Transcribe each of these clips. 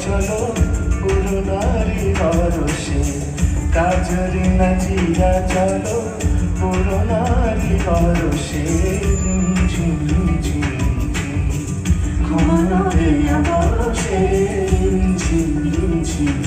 চলো পুরনারি হরষে, কাজরি নাচিয়া চলো পুরনারি হরষে। ঝিম ঝিম ঘন দেয়া বরষে, ঝিম ঝিম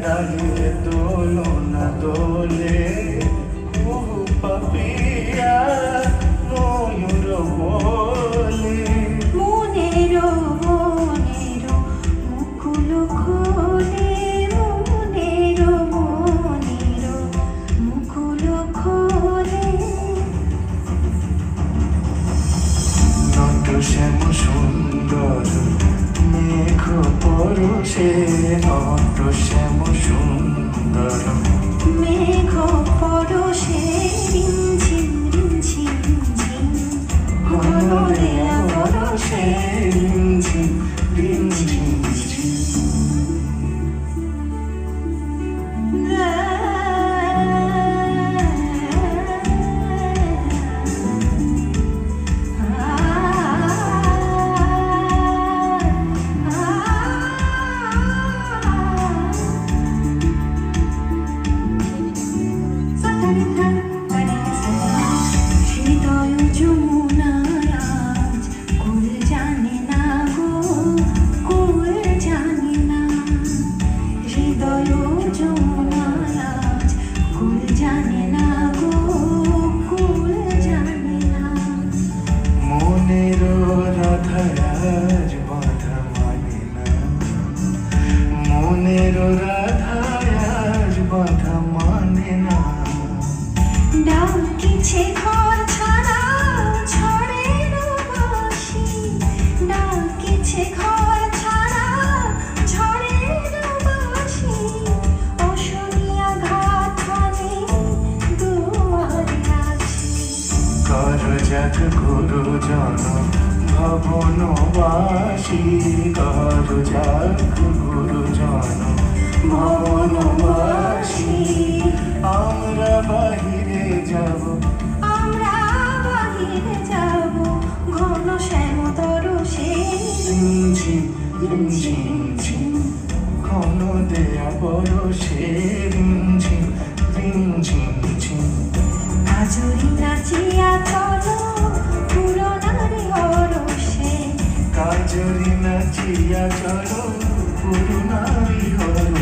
ডালিয়ে দোলো না দোলে, কুহু পাপিয়া ময়ূর বলে। মনেরো মনেরো মুকুল খোলে, মনেরো মনেরো মুকুল খোলে। নত শ্যাম সুন্দর মেঘ পরশে, নত শ্যাম সুন্দর মেঘ পরশে, রিমঝিম রিমঝিম ঝিম ঘন দেয়া বরষে, রিমঝিম রিমঝিম ঝিম। হৃদয় যমুনার আজ কুল জানে না গো, কুল জানে না। হৃদয় যমুনার আজ কুল জানে না গো, কুল জানে না। মনের রাধায় আজ বাধা মানে না, মনের রাধায় আজ বাধা মানে না। ডাকিছে ঘর ছাড়া ঝড়ের বাঁশি, ডাকিছে ঘর ছাড়া ঝড়ের বাঁশি। অশুনিয়া ঘাট মানে দুয়ারে আসি। করজাক গুরুজন ভবনবাসী, করজাক গুরুজন ভবনবাসী। আমরা বাহিরে যাব, আমরা বাহিরে যাব, ঘন শ্যাম তরুষে। রিমঝিম রিমঝিম ঝিম ঘন দেয়া বরষে, রিমঝিম রিমঝিম ঝিম। কাজরি নাচিয়া চলো পুরনারি হরষে, কাজরি নাচিয়া চলো পুরনারি হরষে।